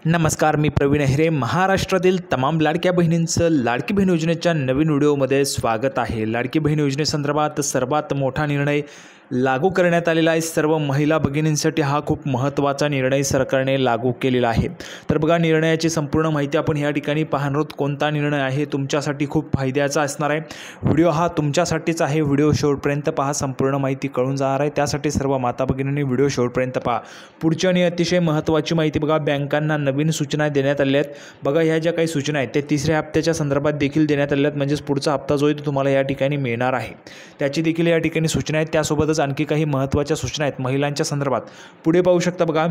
नमस्कार, मी प्रवीण अहिरे. महाराष्ट्रातील तमाम लाडक्या बहिणींचं लाडकी बहीण योजनेच्या नवीन व्हिडिओमध्ये स्वागत आहे. लाडकी बहीण योजनेसंदर्भात सर्वात मोठा निर्णय लागू करण्यात आलेला आहे. सर्व महिला भगिनींसाठी हा खूप महत्त्वाचा निर्णय सरकारने लागू केलेला आहे. तर बघा, निर्णयाची संपूर्ण माहिती आपण या ठिकाणी पाहणार आहोत. कोणता निर्णय आहे तुमच्यासाठी खूप फायद्याचा असणार आहे. व्हिडिओ हा तुमच्यासाठीच आहे. व्हिडिओ शेवटपर्यंत पहा, संपूर्ण माहिती कळून जाणार आहे. त्यासाठी सर्व माता भगिनींनी व्हिडिओ शेवटपर्यंत पहा. पुढची आणि अतिशय महत्त्वाची माहिती बघा, बँकांना नवीन सूचना देण्यात आल्या आहेत. बघा, ह्या ज्या काही सूचना आहेत त्या तिसऱ्या हप्त्याच्या संदर्भात देखील देण्यात आल्या आहेत. म्हणजेच पुढचा हप्ता जो आहे तो तुम्हाला या ठिकाणी मिळणार आहे, त्याची देखील या ठिकाणी सूचना आहेत. त्यासोबतच आणखी काही महत्त्वाच्या सूचना आहेत महिलांच्या संदर्भात. पुढे पाहू शकता बघा,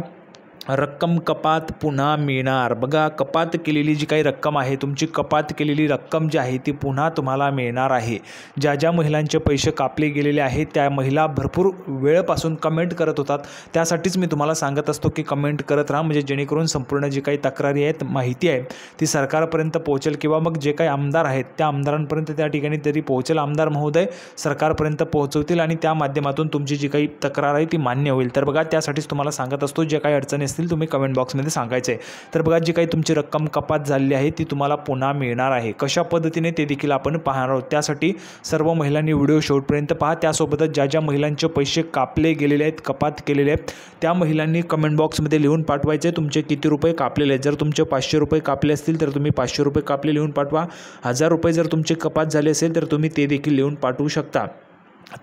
रक्कम कपात पुन्हा मिळणार. बघा, कपात केलेली जी काही रक्कम आहे, तुमची कपात केलेली रक्कम जी आहे ती पुन्हा तुम्हाला मिळणार आहे. ज्या ज्या महिलांचे पैसे कापले गेलेले आहेत त्या महिला भरपूर वेळपासून कमेंट करत होतात. त्यासाठीच मी तुम्हाला सांगत असतो की कमेंट करत राहा, म्हणजे जेणेकरून संपूर्ण जी काही तक्रारी आहेत, माहिती आहे ती सरकारपर्यंत पोहोचेल, किंवा मग जे काही आमदार आहेत त्या आमदारांपर्यंत त्या ठिकाणी तरी पोहोचेल. आमदार महोदय सरकारपर्यंत पोहोचवतील आणि त्या माध्यमातून तुमची जी काही तक्रार आहे ती मान्य होईल. तर बघा, त्यासाठीच तुम्हाला सांगत असतो, जे काही अडचणी असतील तुम्ही कमेंट बॉक्समध्ये सांगायचे. तर बघा, जी काही तुमची रक्कम कपात झालेली आहे ती तुम्हाला पुन्हा मिळणार आहे. कशा पद्धतीने ते देखील आपण पाहणार आहोत. त्यासाठी सर्व महिलांनी व्हिडिओ शेवटपर्यंत पहा. त्यासोबतच ज्या ज्या महिलांचे पैसे कापले गेलेले आहेत, कपात केलेले आहेत, त्या महिलांनी कमेंट बॉक्समध्ये लिहून पाठवायचे तुमचे किती रुपये कापलेले आहेत. जर तुमचे 500 रुपये कापले असतील तर तुम्ही 500 रुपये कापले लिहून पाठवा. 1000 रुपये जर तुमचे कपात झाले असेल तर तुम्ही ते देखील लिहून पाठवू शकता.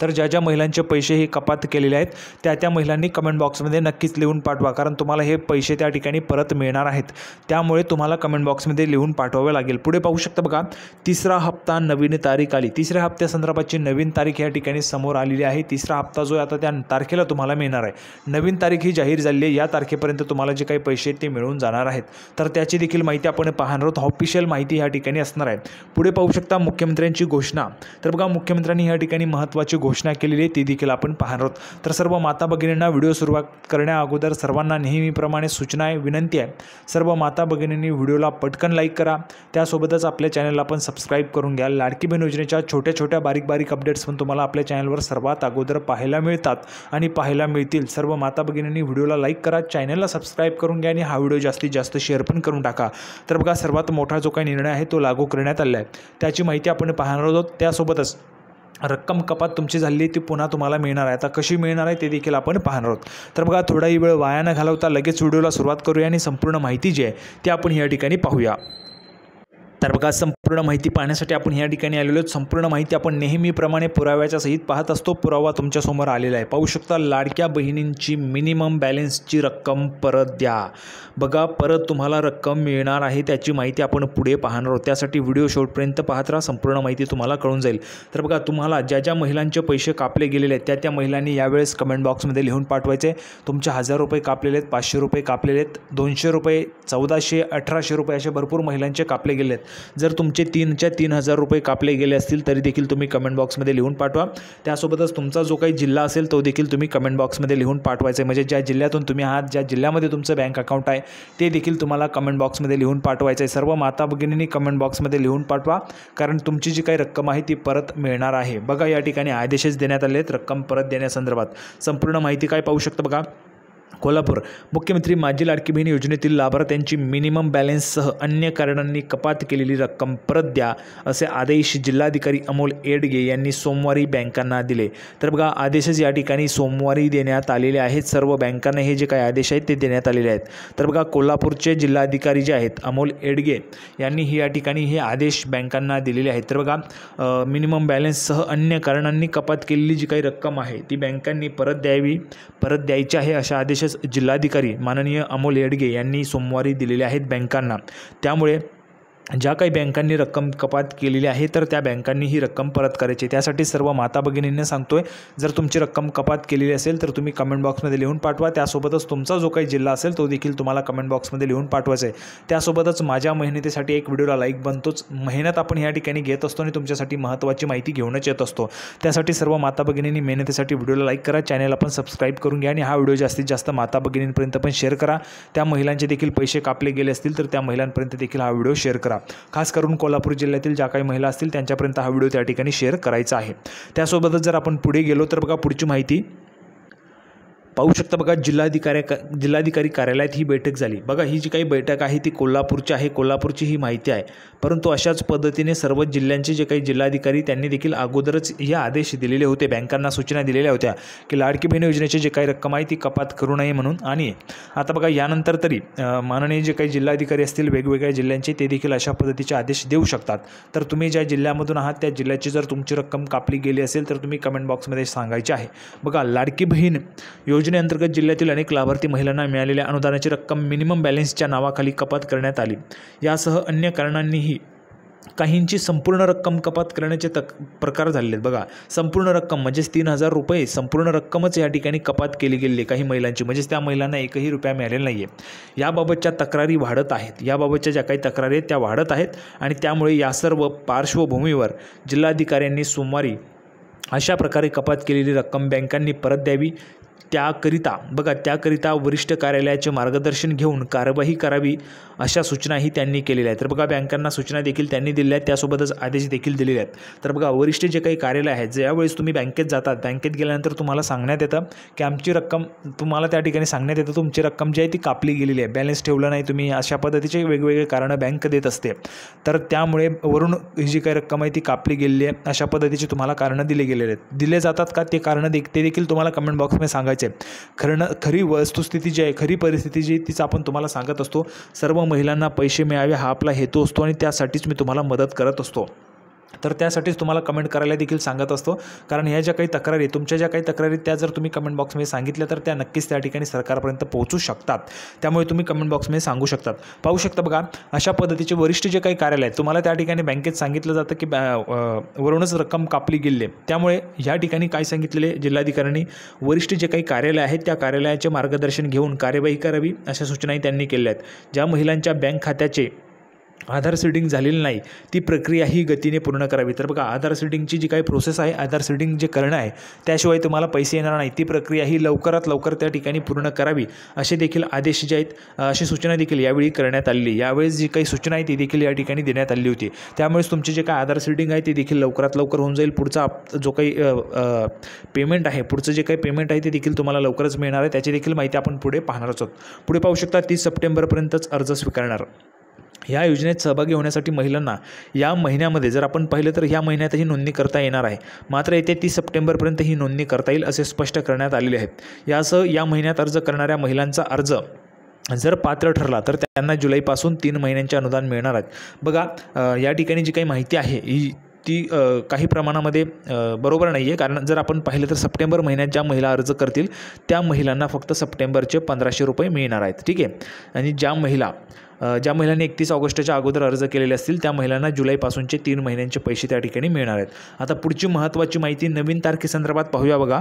तर ज्या ज्या महिलांचे पैसे हे कपात केलेले आहेत त्या महिलांनी कमेंट बॉक्समध्ये नक्कीच लिहून पाठवा, कारण तुम्हाला हे पैसे त्या ठिकाणी परत मिळणार आहेत. त्यामुळे तुम्हाला कमेंट बॉक्समध्ये लिहून पाठवावे लागेल. पुढे पाहू शकता बघा, तिसरा हप्ता नवीन तारीख आली. तिसऱ्या हप्त्यासंदर्भाची नवीन तारीख या ठिकाणी समोर आलेली आहे. तिसरा हप्ता जो आहे आता त्या तारखेला तुम्हाला मिळणार आहे. नवीन तारीख ही जाहीर झाली आहे. या तारखेपर्यंत तुम्हाला जे काही पैसे ते मिळून जाणार आहेत. तर त्याची देखील माहिती आपण पाहणार आहोत. ऑफिशियल माहिती या ठिकाणी असणार आहे. पुढे पाहू शकता मुख्यमंत्र्यांची घोषणा. तर बघा, मुख्यमंत्र्यांनी या ठिकाणी महत्त्वाची घोषणा केलेली आहे, ती देखील आपण पाहणार आहोत. तर सर्व माता भगिनींना व्हिडिओ सुरुवात करण्या अगोदर सर्वांना नेहमीप्रमाणे सूचना आहे, विनंती आहे, सर्व माता भगिनींनी व्हिडिओला पटकन लाईक करा. त्यासोबतच आपल्या चॅनलला पण सबस्क्राईब करून घ्या. लाडकी बहीण योजनेच्या छोट्या छोट्या बारीक अपडेट्स पण तुम्हाला आपल्या चॅनलवर सर्वात अगोदर पाहायला मिळतात आणि पाहायला मिळतील. सर्व माता भगिनींनी व्हिडिओला लाईक करा, चॅनलला सबस्क्राईब करून घ्या आणि हा व्हिडिओ जास्तीत जास्त शेअर पण करून टाका. तर बघा, सर्वात मोठा जो काही निर्णय आहे तो लागू करण्यात आला आहे, त्याची माहिती आपण पाहणार आहोत. त्यासोबतच रक्कम कपात तुमची झालेली ती पुन्हा तुम्हाला मिळणार आहे. आता कशी मिळणार आहे ते देखील आपण पाहणार आहोत. तर बघा, थोडाही वेळ वाया न घालवता लगेच व्हिडिओला सुरुवात करूया आणि संपूर्ण माहिती जी आहे ती आपण या ठिकाणी पाहूया. तर बघा, संपूर्ण माहिती पाहण्यासाठी आपण या ठिकाणी आलेलो आहोत. संपूर्ण माहिती आपण नेहमीप्रमाणे पुराव्याच्या सहित पाहत असतो. पुरावा तुमच्यासमोर आलेला आहे. पाहू शकता, लाडक्या बहिणींची मिनिमम बॅलन्सची रक्कम परत द्या. बघा, परत तुम्हाला रक्कम मिळणार आहे, त्याची माहिती आपण पुढे पाहणार आहोत. त्यासाठी व्हिडिओ शेवटपर्यंत पाहत राहा, संपूर्ण माहिती तुम्हाला कळून जाईल. तर बघा, तुम्हाला ज्या ज्या महिलांचे पैसे कापले गेलेले आहेत त्या महिलांनी यावेळेस कमेंट बॉक्समध्ये लिहून पाठवायचे. तुमचे 1000 रुपये कापलेले आहेत, 500 रुपये कापलेले आहेत, 200 रुपये, 1400, 1800 रुपये असे भरपूर महिलांचे कापले गेले आहेत. जर तुमचे 3000 रुपये कापले गेले असतील तरी देखील तुम्ही कमेंट बॉक्समध्ये लिहून पाठवा. त्यासोबतच तुमचा जो काही जिल्हा असेल तो देखील तुम्ही कमेंट बॉक्समध्ये लिहून पाठवायचा आहे. म्हणजे ज्या जिल्ह्यातून तुम्ही आहात, ज्या जिल्ह्यामध्ये तुमचं बँक अकाउंट आहे ते देखील तुम्हाला कमेंट बॉक्समध्ये लिहून पाठवायचं आहे. सर्व माता भगिनींनी कमेंट बॉक्समध्ये लिहून पाठवा, कारण तुमची जी काही रक्कम आहे ती परत मिळणार आहे. बघा, या ठिकाणी आदेशच देण्यात आले आहेत रक्कम परत देण्यासंदर्भात. संपूर्ण माहिती काय पाहू शकता बघा. कोल्हापूर, मुख्यमंत्री माझी लाडकी बहीण योजनेतील लाभार्थ्यांची मिनिमम बॅलन्ससह अन्य कारणांनी कपात केलेली रक्कम परत द्या, असे आदेश जिल्हाधिकारी अमोल येडगे यांनी सोमवारी बँकांना दिले. तर बघा, आदेशच या ठिकाणी सोमवारी देण्यात आलेले आहेत. सर्व बँकांना हे जे काही आदेश आहेत ते देण्यात आलेले आहेत. तर बघा, कोल्हापूरचे जिल्हाधिकारी जे आहेत अमोल येडगे यांनी या ठिकाणी हे आदेश बँकांना दिलेले आहेत. तर बघा, मिनिमम बॅलन्ससह अन्य कारणांनी कपात केलेली जी काही रक्कम आहे ती बँकांनी परत द्यायची आहे, अशा आदेश जिल्हाधिकारी माननीय अमोल येडगे यांनी सोमवारी दिलेले आहेत बँकांना. त्यामुळे ज्या काही बँकांनी रक्कम कपात केलेली आहे तर त्या बँकांनी ही रक्कम परत करायची. त्यासाठी सर्व माता भगिनींना सांगतोय, जर तुमची रक्कम कपात केलेली असेल तर तुम्ही कमेंट बॉक्समध्ये लिहून पाठवा. त्यासोबतच तुमचा जो काही जिल्हा असेल तो देखील तुम्हाला कमेंट बॉक्समध्ये लिहून पाठवायचा आहे. त्यासोबतच माझ्या मेहनतीसाठी एक व्हिडिओला लाईक बनतोच. मेहनत आपण या ठिकाणी घेत असतो आणि तुमच्यासाठी महत्त्वाची माहिती घेऊनच येत असतो. त्यासाठी सर्व माता भगिनींनी मेहनतीसाठी व्हिडिओला लाईक करा, चॅनलला पण सबस्क्राईब करून घ्या आणि हा व्हिडिओ जास्तीत जास्त माता भगिनींपर्यंत पण शेअर करा. त्या महिलांचे देखील पैसे कापले गेले असतील तर त्या महिलांपर्यंत देखील हा व्हिडिओ शेअर करा. खास करून कोल्हापूर जिल्ह्यातील ज्या काही महिला असतील त्यांच्यापर्यंत हा व्हिडिओ त्या ठिकाणी शेअर करायचा आहे. त्यासोबतच जर आपण पुढे गेलो तर बघा, पुढची माहिती पाहू शकता बघा, जिल्हाधिकारी कार्यालयात ही बैठक झाली. बघा, ही जी काही बैठक आहे ती कोल्हापूरची आहे. कोल्हापूरची ही माहिती आहे. परंतु अशाच पद्धतीने सर्व जिल्ह्यांचे जे काही जिल्हाधिकारी त्यांनी देखील अगोदरच हे आदेश दिलेले होते, बँकांना सूचना दिलेल्या होत्या की लाडकी बहीण योजनेची जे काही रक्कम आहे ती कपात करू नये म्हणून. आणि आता बघा, यानंतर तरी माननीय जे काही जिल्हाधिकारी असतील वेगवेगळ्या जिल्ह्यांचे ते देखील अशा पद्धतीचे आदेश देऊ शकतात. तर तुम्ही ज्या जिल्ह्यामधून आहात त्या जिल्ह्याची जर तुमची रक्कम कापली गेली असेल तर तुम्ही कमेंट बॉक्समध्ये सांगायचे आहे. बघा, लाडकी बहीण योजनेअंतर्गत जिल्ह्यातील अनेक लाभार्थी महिलांना मिळालेल्या अनुदानाची रक्कम मिनिमम बॅलन्सच्या नावाखाली कपात करण्यात आली. यासह अन्य कारणांनीही काहींची संपूर्ण रक्कम कपात करण्याचे प्रकार झालेले आहेत. बघा, संपूर्ण रक्कम म्हणजेच 3,000 रुपये संपूर्ण रक्कमच या ठिकाणी कपात केली गेली काही महिलांची, म्हणजेच त्या महिलांना एकही रुपया मिळालेला नाही आहे. याबाबतच्या तक्रारी वाढत आहेत. याबाबतच्या ज्या काही तक्रारी आहेत त्या वाढत आहेत आणि त्यामुळे या सर्व पार्श्वभूमीवर जिल्हाधिकाऱ्यांनी सोमवारी अशा प्रकारे कपात केलेली रक्कम बँकांनी परत द्यावी. त्याकरिता वरिष्ठ कार्यालयाचे मार्गदर्शन घेऊन कार्यवाही करावी अशा सूचनाही त्यांनी केलेल्या आहेत. तर बघा, बँकांना सूचना देखील त्यांनी दिलेल्या आहेत, त्यासोबतच आदेश देखील दिलेले आहेत. तर बघा, वरिष्ठ जे काही कार्यालय आहेत, ज्यावेळेस तुम्ही बँकेत जातात, बँकेत गेल्यानंतर तुम्हाला सांगण्यात येतं की आमची रक्कम, तुम्हाला त्या ठिकाणी सांगण्यात येतं तुमची रक्कम जी आहे ती कापली गेलेली आहे, बॅलन्स ठेवलं नाही तुम्ही, अशा पद्धतीचे वेगवेगळे कारणं बँक देत असते. तर त्यामुळे वरून ही जी काही रक्कम आहे ती कापली गेलेली आहे अशा पद्धतीची तुम्हाला कारणं दिले जातात का ते कारणं ते देखील तुम्हाला कमेंट बॉक्समध्ये सांगायचे. खरी वस्तुस्थिती जी आहे, खरी परिस्थिती जी तीच आपण तुम्हाला सांगत असतो. सर्व महिलांना पैसे मिळावे हा आपला हेतू असतो आणि त्यासाठीच मी तुम्हाला मदत करत असतो. तर त्यासाठीच तुम्हाला कमेंट करायला देखील सांगत असतो, कारण ह्या ज्या काही तक्रारी, तुमच्या ज्या काही तक्रारी त्या जर तुम्ही कमेंट बॉक्समध्ये सांगितल्या तर त्या नक्कीच त्या ठिकाणी सरकारपर्यंत पोहोचू शकतात. त्यामुळे तुम्ही कमेंट बॉक्समध्ये सांगू शकतात. पाहू शकता बघा, अशा पद्धतीचे वरिष्ठ जे काही कार्यालय आहेत, तुम्हाला त्या ठिकाणी बँकेत सांगितलं जातं की वरूनच रक्कम कापली गेली आहे. त्यामुळे ह्या ठिकाणी काय सांगितलेले जिल्हाधिकाऱ्यांनी, वरिष्ठ जे काही कार्यालय आहेत त्या कार्यालयाचे मार्गदर्शन घेऊन कार्यवाही करावी अशा सूचनाही त्यांनी केल्या आहेत. ज्या महिलांच्या बँक खात्याचे आधार सीडिंग झालेलं नाही ती प्रक्रिया ही गतीने पूर्ण करावी. तर बघा, आधार सीडिंगची जी काही प्रोसेस आहे, आधार सीडिंग जे करणं आहे त्याशिवाय तुम्हाला पैसे येणार नाही, ती प्रक्रिया ही लवकरात लवकर त्या ठिकाणी पूर्ण करावी असे देखील आदेश जे आहेत, अशी सूचना देखील यावेळी करण्यात आलेली. यावेळेस जी काही सूचना आहे ती देखील या ठिकाणी देण्यात आली होती. त्यामुळेच तुमचे जे काही आधार सीडिंग आहे ते देखील लवकरात लवकर होऊन जाईल. पुढचा जो काही पेमेंट आहे, पुढचं जे काही पेमेंट आहे ते देखील तुम्हाला लवकरच मिळणार आहे. त्याची देखील माहिती आपण पुढे पाहणारच आहोत. पुढे पाहू शकता, 30 सप्टेंबरपर्यंतच अर्ज स्वीकारणार. या योजनेत सहभागी होण्यासाठी महिलांना या महिन्यामध्ये जर आपण पाहिलं तर ह्या महिन्यातही नोंदणी करता येणार आहे. मात्र येत्या 30 सप्टेंबरपर्यंत ही नोंदणी करता येईल असे स्पष्ट करण्यात आलेले आहेत. यासह या महिन्यात अर्ज करणाऱ्या महिलांचा अर्ज जर पात्र ठरला तर त्यांना जुलैपासून 3 महिन्यांचे अनुदान मिळणार आहेत. बघा, या ठिकाणी जी काही माहिती आहे ती काही प्रमाणामध्ये बरोबर नाही आहे, कारण जर आपण पाहिलं तर सप्टेंबर महिन्यात ज्या महिला अर्ज करतील त्या महिलांना फक्त सप्टेंबरचे 1,500 रुपये मिळणार आहेत. ठीक आहे. आणि ज्या महिलांनी 31 ऑगस्टच्या अगोदर अर्ज केलेले असतील त्या महिलांना जुलैपासूनचे 3 महिन्यांचे पैसे त्या ठिकाणी मिळणार आहेत. आता पुढची महत्त्वाची माहिती नवीन तारखेसंदर्भात पाहूया बघा.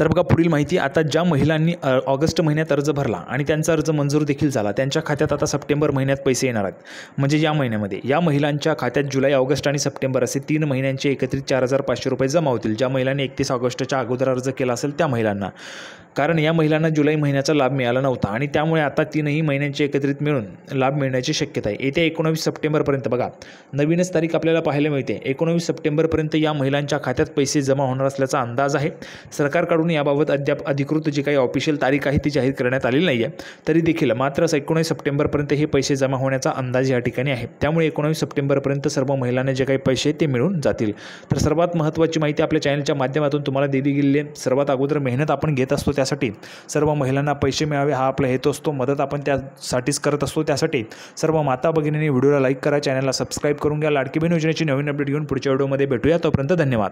तर बघा, पुढील माहिती, आता ज्या महिलांनी ऑगस्ट महिन्यात अर्ज भरला आणि त्यांचा अर्ज मंजूर देखील झाला, त्यांच्या खात्यात आता सप्टेंबर महिन्यात पैसे येणार आहेत. म्हणजे या महिन्यामध्ये या महिलांच्या खात्यात जुलै, ऑगस्ट आणि सप्टेंबर असे 3 महिन्यांचे एकत्रित 4,500 रुपये जमा होतील. ज्या महिलांनी 31 ऑगस्टच्या अगोदर अर्ज केला असेल त्या महिलांना, कारण या महिलांना जुलै महिन्याचा लाभ मिळाला नव्हता आणि त्यामुळे आता 3ही महिन्यांचे एकत्रित मिळून लाभ मिळण्याची शक्यता आहे. येत्या 19 सप्टेंबरपर्यंत बघा, नवीनच तारीख आपल्याला पाहायला मिळते. 19 सप्टेंबरपर्यंत या महिलांच्या खात्यात पैसे जमा होणार असल्याचा अंदाज आहे. सरकारकडून याबाबत अद्याप अधिकृत जी काही ऑफिशियल तारीख आहे ती जाहीर करण्यात आलेली नाही आहे. तरी देखील मात्र 19 सप्टेंबरपर्यंत हे पैसे जमा होण्याचा अंदाज या ठिकाणी आहे. त्यामुळे 19 सप्टेंबरपर्यंत सर्व महिलांना जे काही पैसे ते मिळून जातील. तर सर्वात महत्त्वाची माहिती आपल्या चॅनलच्या माध्यमातून तुम्हाला दिली गेली आहे. सर्वात अगोदर मेहनत आपण घेत असतो, त्यासाठी सर्व महिलांना पैसे मिळावे हा आपला हेतू असतो. मदत आपण त्यासाठीच करत असतो. त्यासाठी सर्व माता भगिनींनी व्हिडिओला लाईक करा, चॅनलला सबस्क्राईब करून घ्या. लाडकी बहीण योजनेची नवीन अपडेट घेऊन पुढच्या व्हिडिओमध्ये भेटूया. तोपर्यंत धन्यवाद.